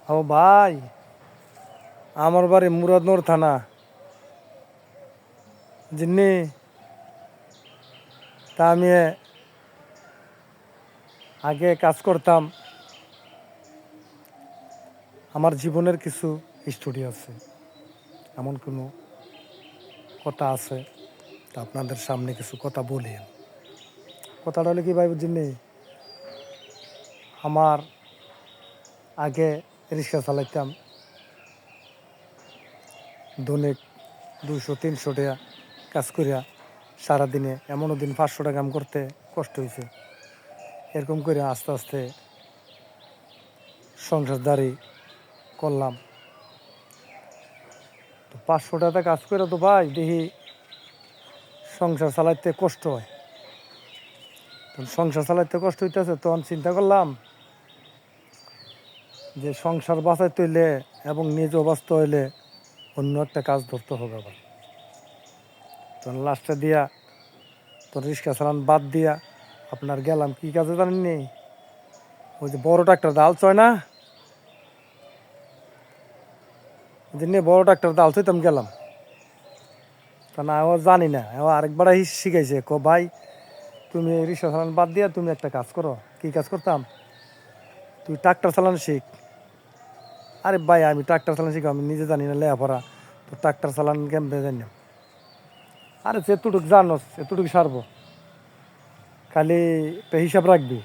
ও ভাই, আমার বাড়ি মুরাদনগর থানা। জিন্নি তা আমি আগে কাজ করতাম। আমার জীবনের কিছু স্টোরি আছে, এমন কোনো কথা আছে, তা আপনাদের সামনে কিছু কথা বলি। কথাটা হলো কি ভাই, জিন্নি আমার আগে রিক্সা চালাইতাম, দৈনিক 200-300 টাকা কাজ করিয়া সারাদিনে, এমনও দিন 500 টাকা কাম করতে কষ্ট হয়েছে। এরকম করে আস্তে আস্তে সংসারদারি করলাম। তো 500 টাকা কাজ করে তো ভাই দেখি সংসার চালাইতে কষ্ট হয়। তখন সংসার চালাইতে কষ্ট হইতেছে, তখন চিন্তা করলাম যে সংসার বাঁচাইতে হইলে এবং নিজ অবস্থ হইলে অন্য একটা কাজ ধরতে হবে আবার। তখন লাস্টে দিয়া তো রিক্সা চালান বাদ দিয়া আপনার গেলাম কি কাজে জানেননি, ওই যে বড় ট্রাক্টর ডাল চয় না, যে নিয়ে বড় ট্রাক্টর ডাল চইতাম গেলাম। তা না ও জানি না, ও আরেকবার শিখাইছে, ভাই তুমি রিক্সা চালান বাদ দিয়া তুমি একটা কাজ করো। কি কাজ করতাম? তুই ট্রাক্টর চালানো শিখ। আরে ভাই আমি ট্রাক্টর চালানো শিখো, আমি নিজে জানি না লেখাপড়া, তো ট্রাক্টর চালান কেমবে জানি না। আরে যেটুক জানোস এতটুকু সারবো, খালি একটা হিসাব রাখবি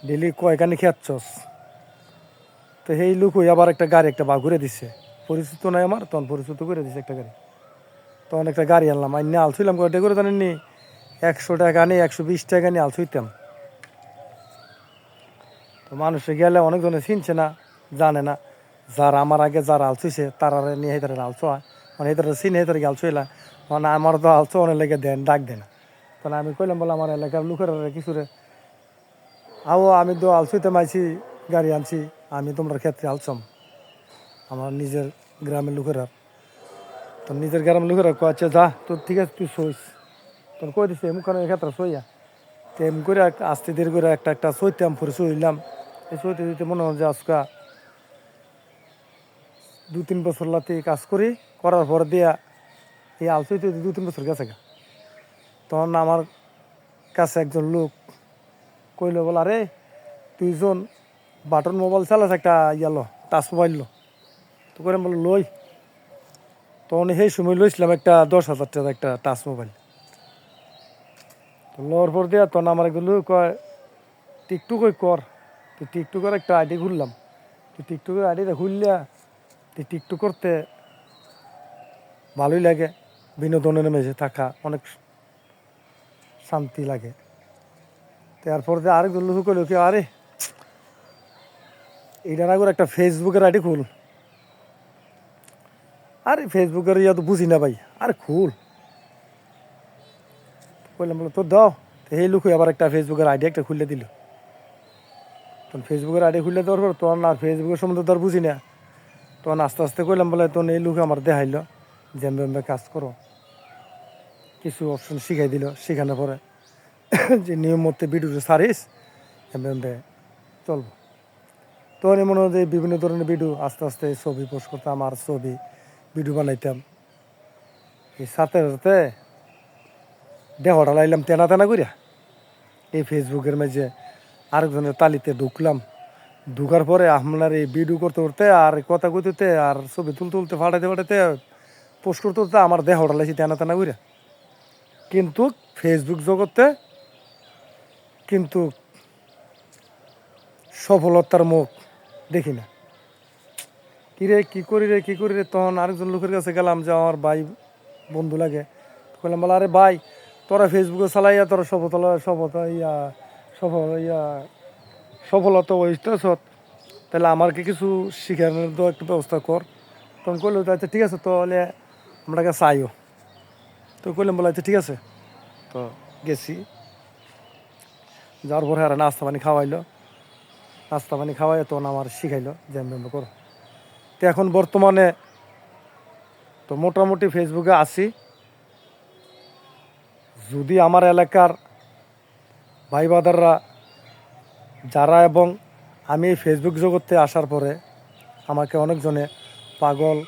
ডেলি কয়খানি খেয়াচ্ছস। তো সেই লোক হই আবার একটা গাড়ি একটা বা ঘুরে দিচ্ছে, পরিচিত নয় আমার, তখন পরিচিত করে দিচ্ছে একটা গাড়ি। তখন একটা গাড়ি আনলাম, আইনে আলছুইলাম কয়টা করে জানেননি, 100 টাকা নিয়ে 120 টাকা নিয়ে আলছুইতাম। তো মানুষে গেলে অনেকজনে চিনছে না, জানে না। যারা আমার আগে যারা আলছুইছে তারা নিয়ে হেতারে আলছো হয়, মানে হেতারে চিনে হেতারে আলছুইলা, মানে আমার তো আলছো অনেক লেগে দেন ডাক দেয় না। তখন আমি কইলাম বলে আমার এলাকার লোকের কিছু রে আও, আমি তো আলছুইতে মাইছি, গাড়ি আনছি, আমি তোমরা ক্ষেত্রে আলছম আমার নিজের গ্রামের লোকেরা। তো নিজের গ্রামের লোকেরা কয়েছে যা তোর ঠিক আছে তুই সইস, তোর কই দিছে মুখানে ক্ষেত্রে সইয়া। তো এম করে আস্তে ধীরে করে একটা একটা সইতাম, পরে সইলাম। এই সইতে দিতে মনে হয় যে আজকা 2-3 বছর লাতে কাজ করি, করার পর দিয়া এই আলসইতে 2-3 বছর গেছে গা। তখন আমার কাছে একজন লোক কইল বল, আরে তুইজন বাটন মোবাইল চালাস, একটা ইয়ালো টাচ মোবাইল লো। তো করে বলো লই। তখন সেই সময় লইছিলাম একটা 10,000 টাকার একটা টাচ মোবাইল। তো লওয়ার পর দিয়া তখন আমার একজন লোক কয় টিকটুকই কর। তো টিকটকের একটা আইডি খুললাম। তো টিকটকের আইডিটা খুললিয়া তো টিকটক করতে ভালোই লাগে, বিনোদনের মেঝে থাকা অনেক শান্তি লাগে। তারপর যে আরেকজন লোক কইল কি, আরে এইটার আগে একটা ফেসবুকের আইডি খুল। আরে ফেসবুকের ইয়া তো বুঝি না ভাই, আরে খুল। কইলাম বলে তোর দাও। তো এই লোক আবার একটা ফেসবুকের আইডি একটা খুলে দিল। তখন ফেসবুকের আইডি খুলে দেওয়ার পর তখন আর ফেসবুকের সম্বন্ধে তো আর বুঝি না। তখন আস্তে আস্তে কইলাম বলে তখন এই লোক আমার দেখাইলো যে এমবে কাজ করো, কিছু অপশন শিখাই দিল। শেখানোর পরে যে নিয়ম মতো ভিডিও সারিস এমবে চলবো। তখন মনে হয় যে বিভিন্ন ধরনের ভিডিও আস্তে আস্তে ছবি পোস্ট করতাম, আর ছবি ভিডিও বানাইতাম। এই সাথে সাথে দেহটা লাইলাম তেনা তেনা করিয়া এই ফেসবুকের মাঝে আরেকজনের তালিতে ঢুকলাম। ঢুকার পরে আপনার এই ভিডিও করতে করতে আর কথা কইতে আর ছবি তুলতে তুলতে ফাটাইতে পোস্ট করতে করতে আমার দেহটা লাইছি তেনা তেনা করিয়া। কিন্তু ফেসবুক জগতে কিন্তু সফলতার মুখ দেখি না। কিরে কী করি রে। তখন আরেকজন লোকের কাছে গেলাম, যে আমার ভাই বন্ধু লাগে। বললাম বলে, আরে ভাই তোরা ফেসবুকে চালাইয়া তোরা সফলতা হইতেছ, তাহলে আমাকে কিছু শিখানোর তো একটা ব্যবস্থা কর। তখন করলো আচ্ছা ঠিক আছে, তাহলে আমরা কাছে আইও। তো করলাম বলে আচ্ছা ঠিক আছে। তো গেছি, যাওয়ার পরে আর নাস্তা পানি খাওয়াইলো। নাস্তা পানি খাওয়াই তখন আমার শিখাইলো যে আমি করো। তো এখন বর্তমানে তো মোটামুটি ফেসবুকে আছি। যদি আমার এলাকার ভাই বাদাররা যারা এবং আমি এই ফেসবুক জগতে আসার পরে আমাকে অনেকজনে পাগল,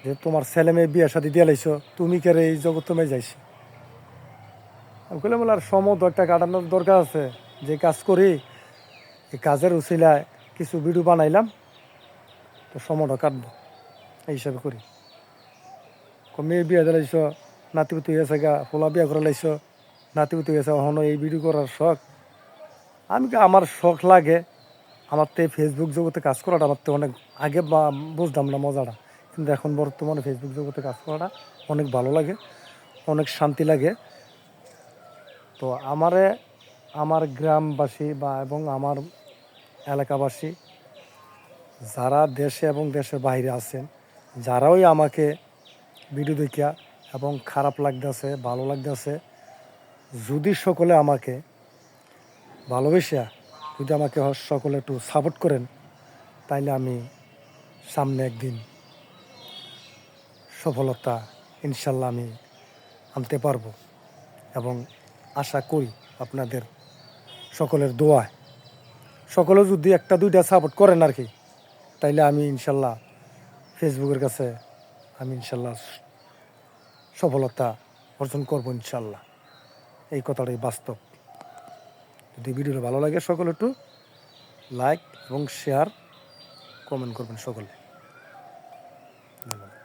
যে তোমার ছেলে মেয়ে বিয়ে শাদি দিয়ে লাইছো, তুমি কে এই জগৎ তুমি যাইছো। আমি বললাম বলে আর সময় তো একটা কাটানোর দরকার আছে, যে কাজ করি এই কাজের উছিলায় কিছু ভিডিও বানাইলাম, তো সময়টা কাটবো এই হিসাবে করি। মেয়ে বিয়ে দিয়ে লাইছো, নাতিপুতি হয়েছে গা, ফোলা বিয়ে করে লাইছো, নাতিপুতি হয়েছে, হনো এই ভিডিও করার শখ। আমার শখ লাগে, আমার তো এই ফেসবুক জগতে কাজ করাটা আমার তো অনেক আগে বুঝতাম না মজাটা, কিন্তু এখন বর্তমানে ফেসবুক জগতে কাজ করাটা অনেক ভালো লাগে, অনেক শান্তি লাগে। তো আমার গ্রামবাসী এবং আমার এলাকাবাসী যারা দেশে এবং দেশের বাইরে আছেন, যারাই আমাকে ভিডিও দেখিয়া এবং খারাপ লাগতেছে ভালো লাগতেছে, যদি সকলে আমাকে ভালোবেসে যদি আমাকে সকলে একটু সাপোর্ট করেন, তাইলে আমি সামনে একদিন সফলতা ইনশাল্লাহ আমি আনতে পারবো। এবং আশা করি আপনাদের সকলের দোয়ায়, সকলে যদি একটা দুইটা সাপোর্ট করেন আর কি, তাইলে আমি ইনশাল্লাহ ফেসবুকের কাছে আমি ইনশাল্লাহ সফলতা অর্জন করবো ইনশাল্লাহ। এই কথাটাই বাস্তব। যদি ভিডিওটা ভালো লাগে সকলে একটু লাইক এবং শেয়ার কমেন্ট করবেন সকলে। ধন্যবাদ।